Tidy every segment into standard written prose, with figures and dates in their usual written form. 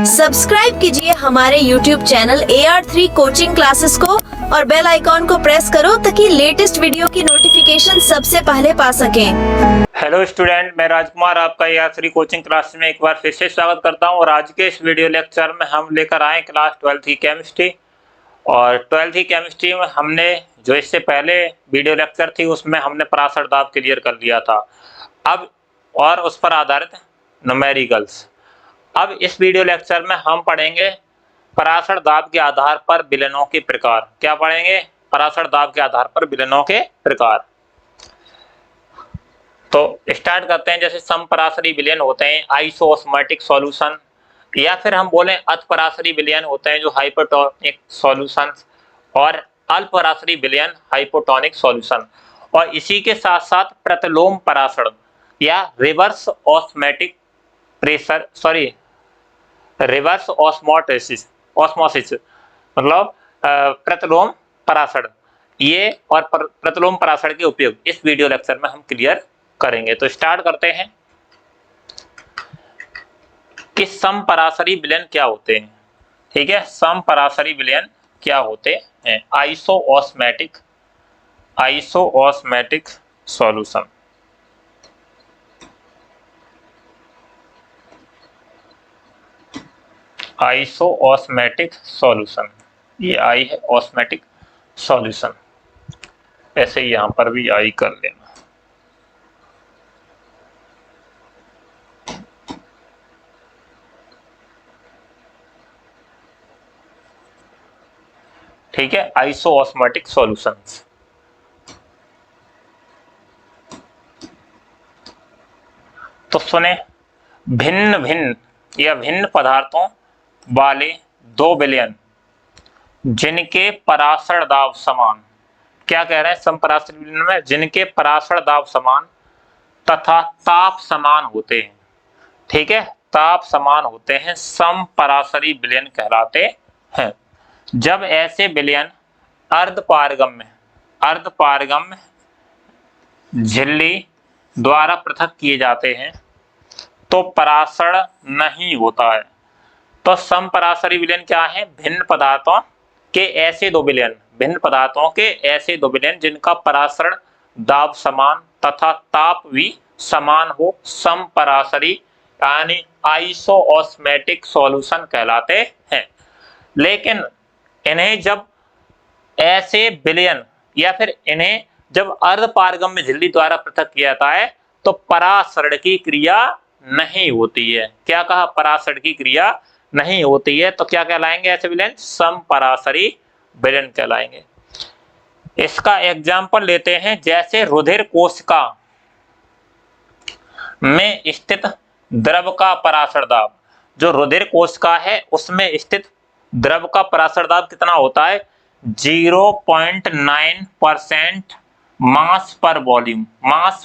Subscribe कीजिए हमारे YouTube channel AR3 coaching classes को और बेल आइकॉन को प्रेस करो ताकि लेटेस्ट वीडियो की नोटिफिकेशन सबसे पहले पा सकें। हेलो स्टूडेंट, मैं राजकुमार आपका AR3 कोचिंग क्लास में एक बार फिर से स्वागत करता हूं। और आज के इस वीडियो लेक्चर में हम लेकर आए क्लास 12th की केमिस्ट्री। और 12th की केमिस्ट्री में हमने जो इससे पहले वीडियो लेक्चर थी उसमें हमने पराशर दाब क्लियर कर लिया था। अब और उस पर आधारित न्यूमेरिकल्स। अब इस वीडियो लेक्चर में हम पढ़ेंगे पराशर दाब के आधार पर विलयनों के प्रकार। क्या पढ़ेंगे? पराशर दाब के आधार पर विलयनों के प्रकार। तो स्टार्ट करते हैं। जैसे समपराशरी विलयन होते हैं आइसोओस्मोटिक सॉल्यूशन, या फिर हम बोलें अधपराशरी विलयन होते हैं जो हाइपोटोनिक सॉल्यूशन, और अल्पपराशरी विलयन हाइपोटोनिक सॉल्यूशन। और इसी के साथ साथ प्रतिलोम पराशर या reverse osmotic pressure reverse osmosis मतलब प्रतिलोम पराशर, ये और प्रतिलोम पराशर के उपयोग इस वीडियो लेक्चर में हम क्लियर करेंगे। तो स्टार्ट करते हैं कि समपराशरी विलयन क्या होते हैं। ठीक है, समपराशरी विलयन क्या होते हैं? आइसोओस्मोटिक सॉल्यूशन। आइसोओस्मोटिक सॉल्यूशन, ये आई है ऑस्मोटिक सॉल्यूशन, ऐसे ही यहां पर भी आई कर लेना। ठीक है, आइसोओस्मोटिक सॉल्यूशंस। तो सुने, भिन्न भिन्न या भिन्न पदार्थों वाले दो विलयन जिनके पराशर दाब समान, क्या कह रहे हैं? समपराशरी विलयन में जिनके पराशर दाब समान तथा ताप समान होते हैं। ठीक है, ताप समान होते हैं, समपराशरी विलयन कहलाते हैं। जब ऐसे विलयन अर्धपारगम्य झिल्ली द्वारा पृथक किए जाते हैं तो पराशर नहीं होता है। तो समपराशरी विलयन क्या है? भिन्न पदार्थों के ऐसे दो विलयन जिनका पराशर दाब समान तथा ताप भी समान हो, समपराशरी यानी आइसोओस्मोटिक सॉल्यूशन कहलाते हैं। लेकिन इन्हें जब ऐसे विलयन या फिर इन्हें जब अर्धपारगम्य झिल्ली द्वारा पृथक किया जाता है तो परासरण की क्रिया नहीं होती है। क्या कहा? परासरण की क्रिया नहीं होती है। तो क्या कहलाएंगे ऐसे विलयन? समपराशरी विलयन कहलाएंगे। इसका एग्जाम्पल लेते हैं, जैसे रुधिर कोशिका में स्थित द्रव का पराशर दाब। जो रुधिर कोशिका है उसमें स्थित द्रव का पराशर दाब कितना होता है? 0.9% मास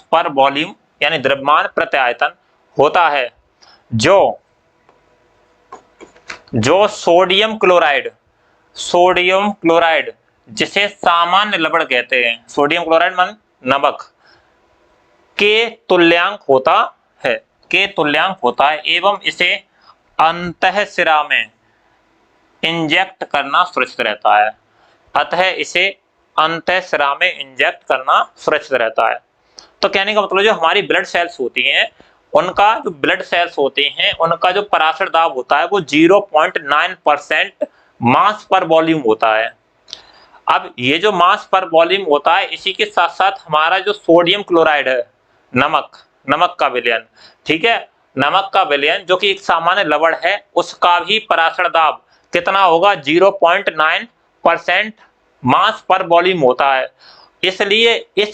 पर वॉल्यूम यानी द्रव्यमान प्रति आयतन होता है। जो सोडियम क्लोराइड जिसे सामान्य लवण कहते हैं, सोडियम क्लोराइड मान नमक के तुल्यांक होता है एवं इसे अंतःशिरा में इंजेक्ट करना सुरक्षित रहता है। अतः इसे अंतःशिरा में इंजेक्ट करना सुरक्षित रहता है। तो कहने का मतलब जो हमारी ब्लड सेल्स होती हैं उनका जो पराशर दाब होता है वो 0.9% मास पर वॉल्यूम होता है। अब ये जो मास पर वॉल्यूम होता है, इसी के साथ साथ हमारा जो सोडियम क्लोराइड है, नमक का विलयन, ठीक है, नमक का विलयन जो कि एक सामान्य लवण है, उसका भी पराशर दाब कितना होगा? 0.9% मास पर वॉल्यूम होता है। इसलिए इस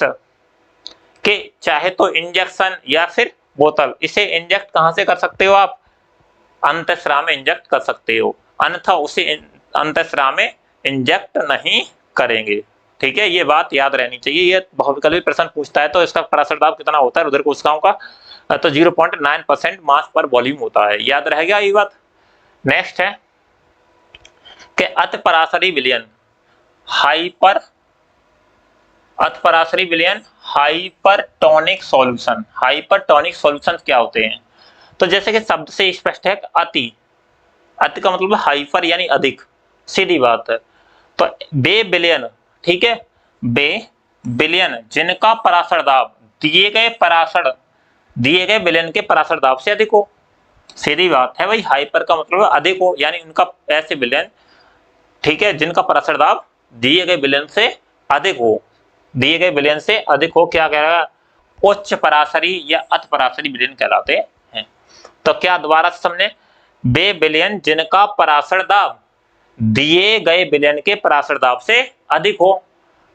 के चाहे तो इंजेक्शन या फिर बोतल, इसे इंजेक्ट कहां से कर सकते हो आप? अंतःशिरा में इंजेक्ट कर सकते हो, अन्यथा उसे अंतःशिरा में इंजेक्ट नहीं करेंगे। ठीक है, ये बात याद रहनी चाहिए। ये बहुविकल्पी प्रश्न पूछता है तो इसका पराशर दाब कितना होता है रुधिर कोशिकाओं का? तो 0.9% मास पर वॉल्यूम होता है। याद रह गया ये बात। नेक्स्ट है कि अतिपराशरी विलयन हाइपरटोनिक सॉल्यूशन क्या होते हैं? तो जैसे कि शब्द से स्पष्ट है, अति का मतलब हाइपर यानी अधिक, सीधी बात है। तो बे बिलियन, ठीक है, बे बिलियन जिनका पराशर दाब दिए गए बिलियन के पराशर दाब से अधिक हो, सीधी बात है भाई। हाइपर का मतलब अधिक हो, यानी उनका ऐसे बिलियन, ठीक है, जिनका पराशर दाब दिए गए बिलियन से अधिक हो, दिए गए बिलियन से अधिक हो, क्या कह रहा है, उच्च पराशरी या अति पराशरी बिलियन कहलाते हैं। तो क्या दोबारा से समझे, बे बिलियन जिनका पराशर दाब दिए गए बिलियन के पराशर दाब से अधिक हो,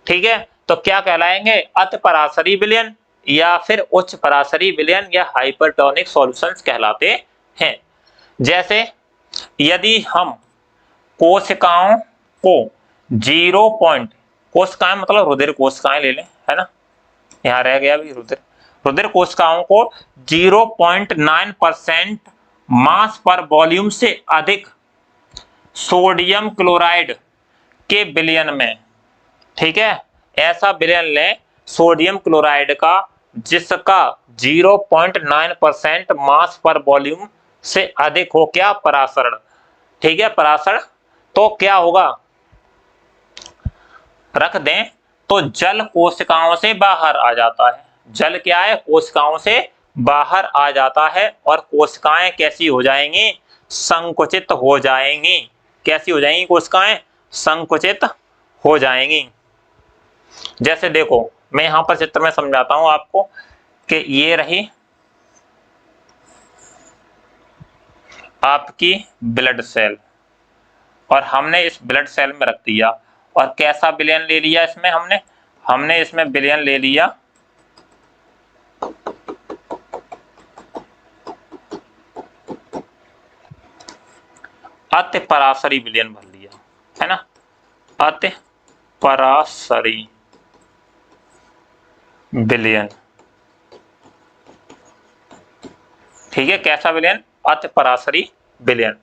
ठीक है, तो क्या कहलाएंगे, अति पराशरी बिलियन या फिर उच्च पराशरी विलयन या हाइपरटोनिक सॉल्यूशंस कहलाते हैं। जैसे यदि हम कोशिकाओं को 0 पॉइंट, कोशिकाएं मतलब रुधिर कोशिकाएं ले लें, है ना, यहां रह गया भी रुधिर कोशिकाओं को 0.9% मास पर वॉल्यूम से अधिक सोडियम क्लोराइड के विलयन में, ठीक है, ऐसा विलयन लें सोडियम क्लोराइड का जिसका 0.9% मास पर वॉल्यूम से अधिक हो, क्या, परासरण, ठीक है, परासरण। तो क्या होगा, रख दें तो जल कोशिकाओं से बाहर आ जाता है, जल क्या है, कोशिकाओं से बाहर आ जाता है और कोशिकाएं कैसी हो जाएंगी, संकुचित हो जाएंगी। कैसी हो जाएंगी कोशिकाएं, संकुचित हो जाएंगी। जैसे देखो मैं यहां पर चित्र में समझाता हूं आपको कि ये रही आपकी ब्लड सेल और हमने इस ब्लड सेल में रख दिया और कैसा विलयन ले लिया इसमें, हमने इसमें विलयन ले लिया अति पराशरी विलयन भर लिया, है ना, अति पराशरी विलयन, ठीक है, कैसा विलयन, अति पराशरी विलयन,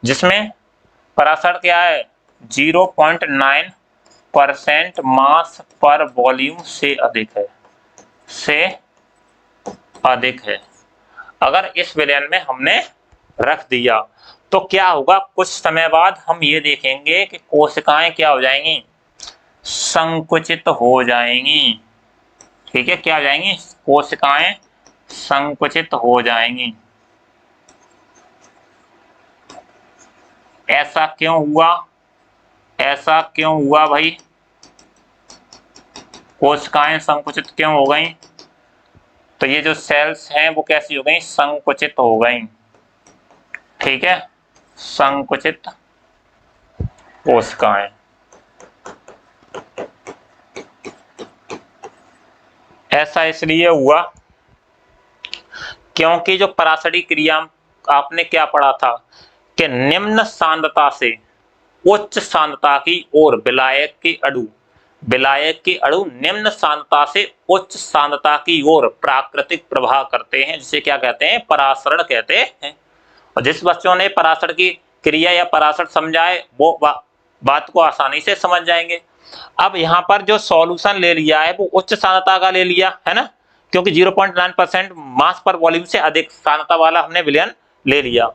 जिसमें पराशर क्या है, 0.9% मास पर वॉल्यूम से अधिक है, अगर इस विलयन में हमने रख दिया तो क्या होगा, कुछ समय बाद हम ये देखेंगे कि कोशिकाएं क्या हो जाएंगी, संकुचित हो जाएंगी, ठीक है, क्या हो जाएंगी, कोशिकाएं संकुचित हो जाएंगी। ऐसा क्यों हुआ भाई, कोशिकाएं संकुचित क्यों हो गई, तो ये जो सेल्स हैं वो कैसी हो गई, संकुचित हो गई, ठीक है, संकुचित कोशिकाएं। ऐसा इसलिए हुआ क्योंकि जो पराशरी क्रिया आपने क्या पढ़ा था कि निम्न सांद्रता से उच्च सांद्रता की ओर विलायक के अणु निम्न सांद्रता से उच्च सांद्रता की ओर प्राकृतिक प्रवाह करते हैं, जिसे क्या कहते हैं, परासरण कहते हैं। और जिस बच्चों ने परासरण की क्रिया या परासरण समझाए वो बात को आसानी से समझ जाएंगे। अब यहाँ पर जो सॉल्यूशन ले लिया है वो उच्च सांद्रता का ले लिया है ना, क्योंकि 0.9% मास पर वॉल्यूम से अधिक सांद्रता वाला हमने विलयन ले लिया।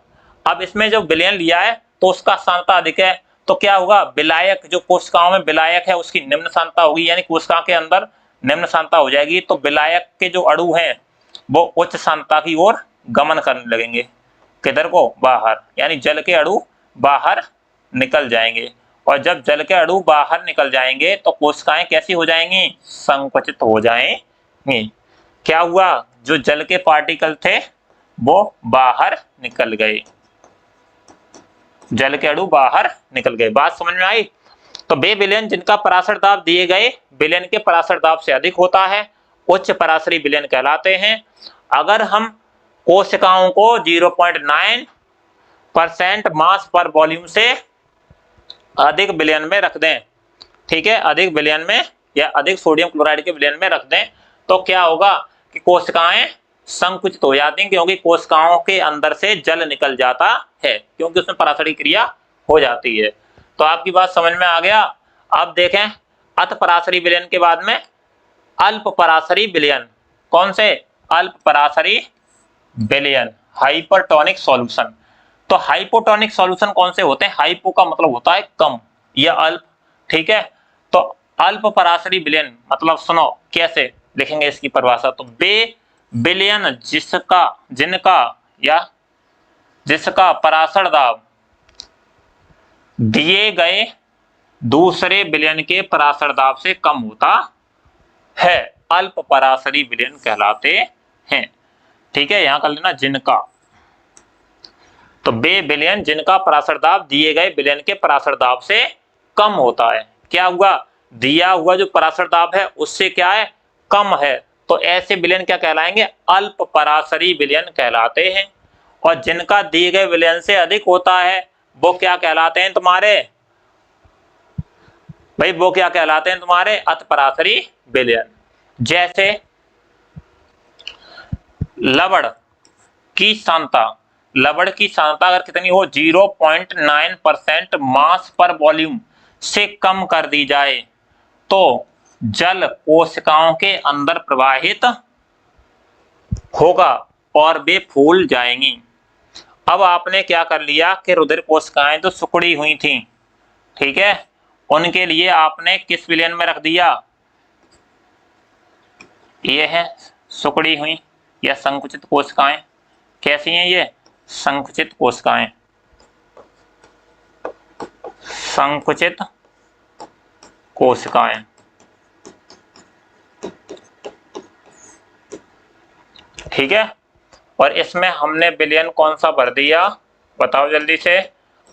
अब इसमें जो विलयन लिया है तो उसका सांद्रता अधिक है, तो क्या होगा, विलायक जो कोशिकाओं में विलायक है उसकी निम्न सांद्रता होगी, यानी कोशिका के अंदर निम्न सांद्रता हो जाएगी, तो विलायक के जो अणु हैं वो उच्च सांद्रता की ओर गमन करने लगेंगे, किधर को, बाहर, यानी जल के अणु बाहर निकल जाएंगे। और जब जल के अणु बाहर निकल जाएंगे तो कोशिकाएं कैसी हो जाएंगी, संकुचित हो जाएंगी। क्या हुआ, जो जल के पार्टिकल थे वो बाहर निकल गए, जल के अणु बाहर निकल गए। बात समझ में आई। तो वे विलयन जिनका पराशर दाब दिए गए विलयन के पराशर दाब से अधिक होता है उच्च पराशरी विलयन कहलाते हैं। अगर हम कोशिकाओं को 0.9% मास पर वॉल्यूम से अधिक विलयन में रख दें, ठीक है, अधिक विलयन में या अधिक सोडियम क्लोराइड के विलयन में रख दें, तो क्या होगा कि कोशिकाएं संकुचित हो जाती हैं, क्योंकि कोशिकाओं के अंदर से जल निकल जाता है, क्योंकि उसमें पराशरी क्रिया हो जाती है। तो आपकी बात समझ में आ गया। अब देखें अति पराशरी विलयन के बाद में अल्प पराशरी विलयन, कौन से, अल्प पराशरी विलयन, हाइपरटोनिक सॉल्यूशन। तो हाइपोटोनिक सॉल्यूशन कौन से होते हैं? हाइपो का मतलब होता है कम या अल्प, ठीक है। तो अल्प पराशरी विलयन मतलब सुनो कैसे लिखेंगे इसकी परिभाषा। तो वे विलयन जिसका जिनका या जिसका पराशर दाब दिए गए दूसरे विलयन के पराशर दाब से कम होता है, अल्प पराशरी विलयन कहलाते हैं। ठीक है, यहां कर लेना जिनका। तो वे विलयन जिनका पराशर दाब दिए गए विलयन के पराशर दाब से कम होता है। क्या हुआ? दिया हुआ जो पराशर दाब है उससे क्या है? कम है। तो ऐसे विलयन क्या कहलाएंगे? अल्प पराशरी विलयन कहलाते हैं। और जिनका दिए गए विलयन से अधिक होता है वो क्या कहलाते हैं तुम्हारे भाई? वो क्या कहलाते हैं तुम्हारे? अति पराशरी विलयन। जैसे लवण की सांद्रता, लवण की सांद्रता अगर कितनी हो? 0.9% मास पर वॉल्यूम से कम कर दी जाए तो जल कोशिकाओं के अंदर प्रवाहित होगा और वे फूल जाएंगी। अब आपने क्या कर लिया कि रुधिर कोशिकाएं जो सिकुड़ी हुई थी, ठीक है, उनके लिए आपने किस विलयन में रख दिया? ये है सिकुड़ी हुई या संकुचित कोशिकाएं। कैसी हैं ये? संकुचित कोशिकाएं। संकुचित कोशिकाएं, ठीक है। और इसमें हमने विलयन कौन सा भर दिया? बताओ जल्दी से।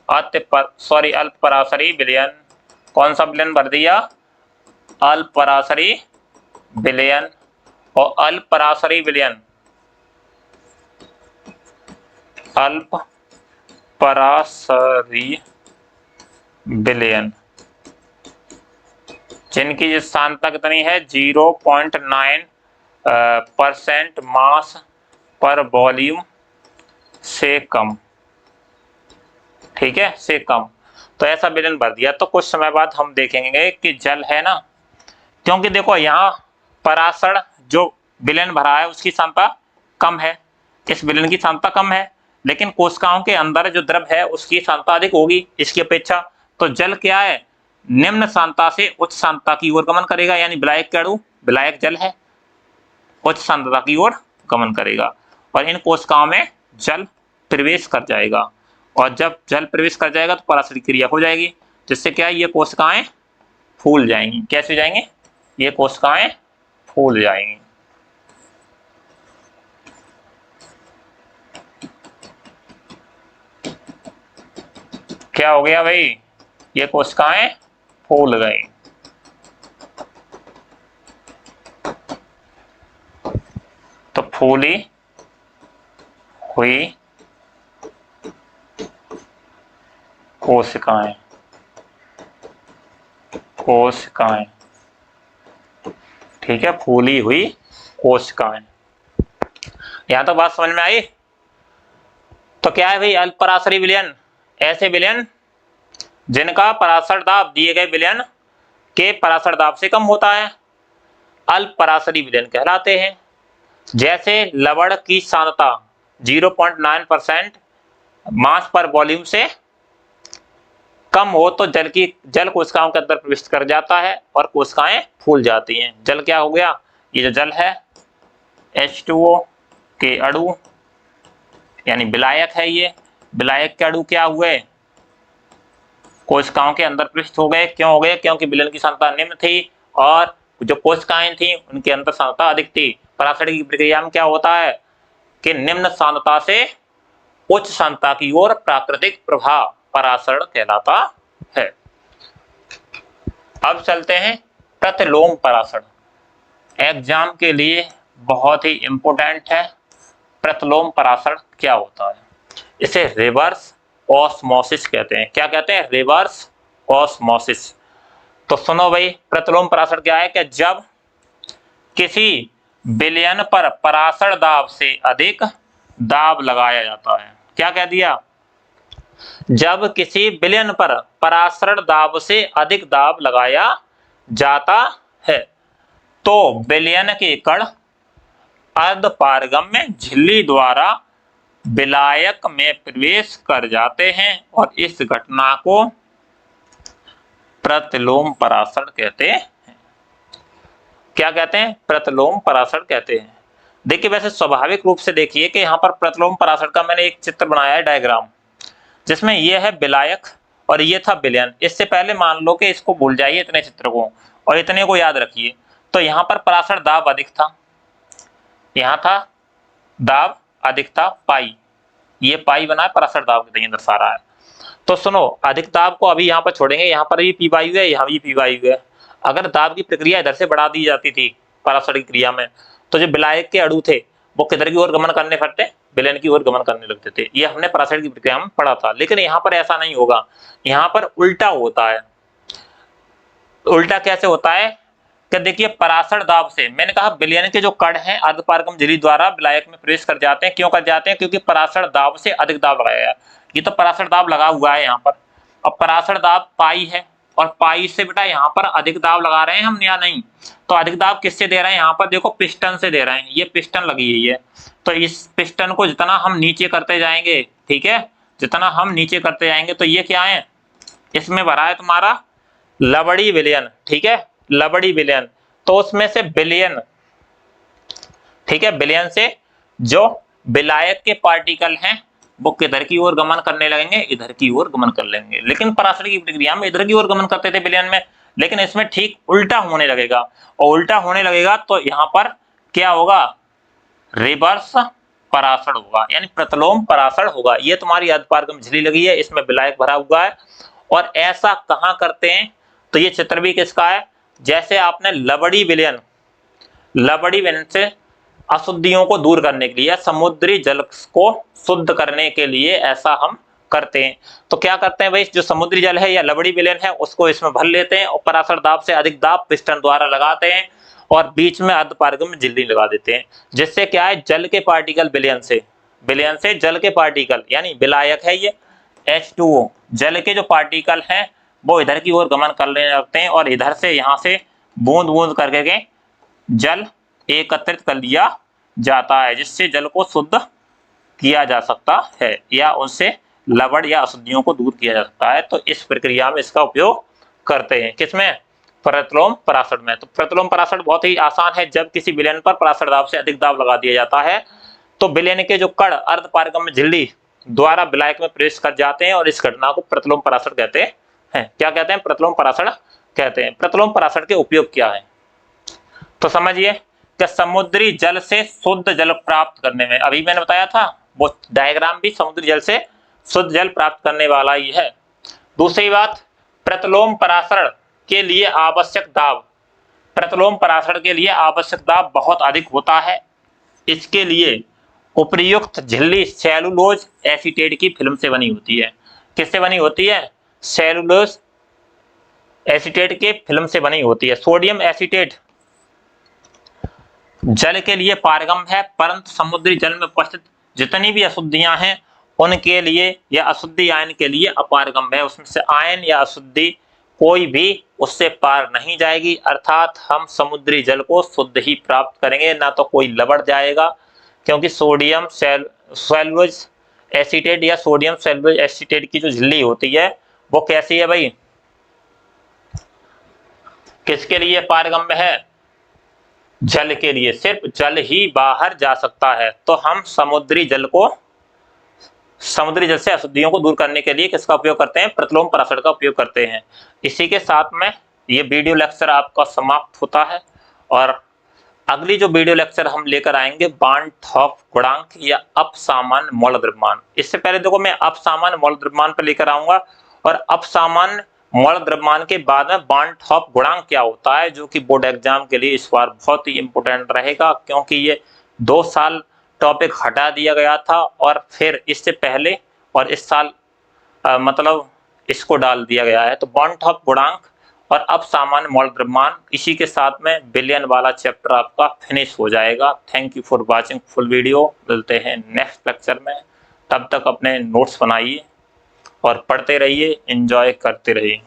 अल्प पराशरी विलयन। कौन सा विलयन भर दिया? अल्प पराशरी विलयन। और अल्प पराशरी विलयन, अल्प पराशरी विलयन जिनकी जो सांद्रता कितनी है? 0.9% मास पर वॉल्यूम से कम, ठीक है, से कम। तो ऐसा विलयन भर दिया। तो कुछ समय बाद हम देखेंगे कि जल है ना, क्योंकि देखो यहाँ पराशर जो विलयन भरा है उसकी सांद्रता कम है, इस विलयन की सांद्रता कम है, लेकिन कोशिकाओं के अंदर जो द्रव है उसकी सांद्रता अधिक होगी इसकी अपेक्षा। तो जल क्या है? निम्न सांद्रता से उच्च सांद्रता की ओर गमन करेगा, यानी विलायक के अणु, विलायक जल है, उच्च सांद्रता की ओर गमन करेगा और इन कोशिकाओं में जल प्रवेश कर जाएगा। और जब जल प्रवेश कर जाएगा तो पराशरी क्रिया हो जाएगी, जिससे क्या है? ये कोशिकाएं फूल जाएंगी। कैसे जाएंगे? ये कोशिकाएं फूल जाएंगी। क्या हो गया भाई? ये कोशिकाएं फूल गई। तो फूली हुई कोशिकाएं, कोशिकाएं, ठीक है, फूली हुई कोशिकाएं। यहां तक बात समझ में आई? तो क्या है भाई? अल्प पराशरी विलयन ऐसे विलयन जिनका पराशर दाब दिए गए विलयन के पराशर दाब से कम होता है, अल्प पराशरी विलयन कहलाते हैं। जैसे लवण की सांद्रता 0.9% मास पर वॉल्यूम से कम हो तो जल कोशिकाओं के अंदर प्रवेश कर जाता है और कोशिकाएं फूल जाती हैं। जल क्या हो गया? ये जो जल है H2O के अणु यानी विलायक है। ये विलायक के अणु क्या हुए? कोशिकाओं के अंदर प्रविष्ट हो गए। क्यों हो गए? क्योंकि विलयन की सांद्रता निम्न थी और जो कोशिकाएं थी उनके अंदर सांद्रता अधिक थी। पराशरी की प्रक्रिया में क्या होता है कि निम्न सांद्रता से उच्च सांद्रता की ओर प्राकृतिक प्रवाह पराशरण कहलाता है। अब चलते हैं प्रतिलोम पराशरण। एग्जाम के लिए बहुत ही इंपॉर्टेंट है। प्रतिलोम पराशरण क्या होता है? इसे रिवर्स ऑस्मोसिस कहते हैं। क्या कहते हैं? Reverse osmosis. तो सुनो भाई, प्रतिलोम पराशरण क्या है कि जब किसी विलयन पर पराशर दाब से अधिक दाब लगाया जाता है। क्या कह दिया? जब किसी विलयन पर पराशर दाब से अधिक दाब लगाया जाता है तो विलयन के कण अर्धपारगम्य झिल्ली द्वारा विलायक में प्रवेश कर जाते हैं और इस घटना को प्रतिलोम परासरण कहते हैं। क्या कहते हैं? प्रतिलोम परासरण कहते हैं। देखिए वैसे स्वाभाविक रूप से देखिए कि यहाँ पर प्रतिलोम परासरण का मैंने एक चित्र बनाया है, डायग्राम, जिसमें ये है विलायक और ये था विलयन। इससे पहले मान लो कि इसको भूल जाइए, इतने चित्र को, और इतने को याद रखिए। तो यहाँ पर परासरण दाब अधिक था, यहाँ था दाब अधिक था, पाई, ये पाई बना है, परासरण दाब दर्शा रहा है। तो सुनो, अधिक दाब को अभी यहाँ पर छोड़ेंगे, यहाँ पर भी पी वायु है, यहाँ भी पी वायु है। अगर दाब की प्रक्रिया इधर से बढ़ा दी जाती थी परासरण की क्रिया में, तो जो विलायक के अणु थे वो किधर की ओर गमन करने फटते? विलयन की ओर गमन करने लगते थे। ये हमने परासरण की प्रक्रिया में पढ़ा था। लेकिन यहाँ पर ऐसा नहीं होगा, यहाँ पर उल्टा होता है। उल्टा कैसे होता है कि देखिए परासरण दाब से, मैंने कहा विलयन के जो कण हैं अर्धपारगम झिल्ली द्वारा विलायक में प्रवेश कर जाते हैं। क्यों कर जाते हैं? क्योंकि परासरण दाब से अधिक दाब लगाया गया। ये तो परासरण दाब लगा हुआ है यहाँ पर। अब परासरण दाब पाई है और पाई से बेटा यहाँ पर अधिक दाब लगा रहे हैं हम या नहीं? तो अधिक दाब किससे दे रहे हैं? यहाँ पर देखो पिस्टन से दे रहे हैं। ये पिस्टन लगी हुई है, तो इस पिस्टन को जितना हम नीचे करते जाएंगे, ठीक है, जितना हम नीचे करते जाएंगे, तो ये क्या है, इसमें भरा है तुम्हारा लवड़ी विलयन, ठीक है, लवड़ी विलयन। तो उसमें से विलयन, ठीक है, विलयन से जो विलायक के पार्टिकल हैं वो किधर की ओर गमन करने लगेंगे? इधर की ओर गमन कर लेंगे। लेकिन परासरण की प्रक्रिया में इधर की ओर गमन करते थे विलयन में, लेकिन इसमें ठीक उल्टा होने लगेगा। और उल्टा होने लगेगा तो यहाँ पर क्या होगा? रिवर्स परासरण होगा, यानी प्रतिलोम परासरण होगा। ये तुम्हारी अर्धपारगम झिल्ली लगी है, इसमें विलायक भरा हुआ है। और ऐसा कहाँ करते हैं? तो ये चित्र भी किसका है? जैसे आपने लवड़ी विलयन से अशुद्धियों को दूर करने के लिए, समुद्री जल को शुद्ध करने के लिए ऐसा हम करते हैं। तो क्या करते हैं भाई, जो समुद्री जल है या लवड़ी विलयन है उसको इसमें भर लेते हैं और परासरण दाब से अधिक दाब पिस्टन द्वारा लगाते हैं और बीच में अर्धपारगम झिल्ली लगा देते हैं। जिससे क्या है, जल के पार्टिकल विलयन से जल के पार्टिकल, यानी विलायक है ये H2O, जल के जो पार्टिकल हैं वो इधर की ओर गमन करने लगते हैं और इधर से यहाँ से बूंद बूंद करके के जल एकत्रित कर लिया जाता है, जिससे जल को शुद्ध किया जा सकता है या उनसे लवण या अशुद्धियों को दूर किया जा सकता है। तो इस प्रक्रिया में इसका उपयोग करते हैं। किसमें? प्रतिलोम परासरण में। तो प्रतिलोम परासरण बहुत ही आसान है। जब किसी विलयन पर परासरण दाब से अधिक दाब लगा दिया जाता है तो विलयन के जो कण अर्धपारगम झिल्ली द्वारा विलायक में प्रवेश कर जाते हैं और इस घटना को प्रतिलोम परासरण कहते हैं। क्या कहते हैं? प्रतिलोम परासरण कहते हैं। प्रतिलोम परासरण के उपयोग क्या है तो समझिए कि समुद्री जल से शुद्ध जल प्राप्त करने में, अभी मैंने बताया था वो डायग्राम भी समुद्री जल से शुद्ध जल प्राप्त करने वाला ही है। दूसरी बात, प्रतिलोम परासरण के लिए आवश्यक दाब, प्रतिलोम परासरण के लिए आवश्यक दाब बहुत अधिक होता है। इसके लिए उपयुक्त झिल्ली सेलुलोज एसीटेट की फिल्म से बनी होती है। किससे बनी होती है? सेलुलोज एसीटेट के फिल्म से बनी होती है। सोडियम एसीटेट जल के लिए पारगम है, परंतु समुद्री जल में उपस्थित जितनी भी अशुद्धियां हैं उनके लिए या अशुद्धि आयन के लिए अपारगम है। उसमें से आयन या अशुद्धि कोई भी उससे पार नहीं जाएगी, अर्थात हम समुद्री जल को शुद्ध ही प्राप्त करेंगे, ना तो कोई लवड़ जाएगा। क्योंकि सोडियम सेलुलोज एसीटेट या सोडियम सेलुलोज एसीटेट की जो झिल्ली होती है वो कैसी है भाई? किसके लिए पारगम्य है? जल के लिए। सिर्फ जल ही बाहर जा सकता है। तो हम समुद्री जल से अशुद्धियों को दूर करने के लिए किसका उपयोग करते हैं? प्रतिलोम परासरण का उपयोग करते हैं। इसी के साथ में ये वीडियो लेक्चर आपका समाप्त होता है और अगली जो वीडियो लेक्चर हम लेकर आएंगे बार्नठॉफ गुणांक या अपसामान्य मौल द्रव्यमान। इससे पहले देखो मैं अपसामान्य मौल द्रव्यमान पर लेकर आऊंगा और अपसामान्य मौल द्रव्यमान के बाद में बार्नठॉफ गुणांक क्या होता है, जो कि बोर्ड एग्जाम के लिए इस बार बहुत ही इंपोर्टेंट रहेगा, क्योंकि ये 2 साल टॉपिक हटा दिया गया था और फिर इससे पहले और इस साल मतलब इसको डाल दिया गया है। तो बार्नठॉफ गुणांक और अपसामान्य मौल द्रव्यमान, इसी के साथ में विलयन वाला चैप्टर आपका फिनिश हो जाएगा। Thank you for watching full video. मिलते हैं नेक्स्ट लेक्चर में, तब तक अपने नोट्स बनाइए और पढ़ते रहिए, एंजॉय करते रहिए।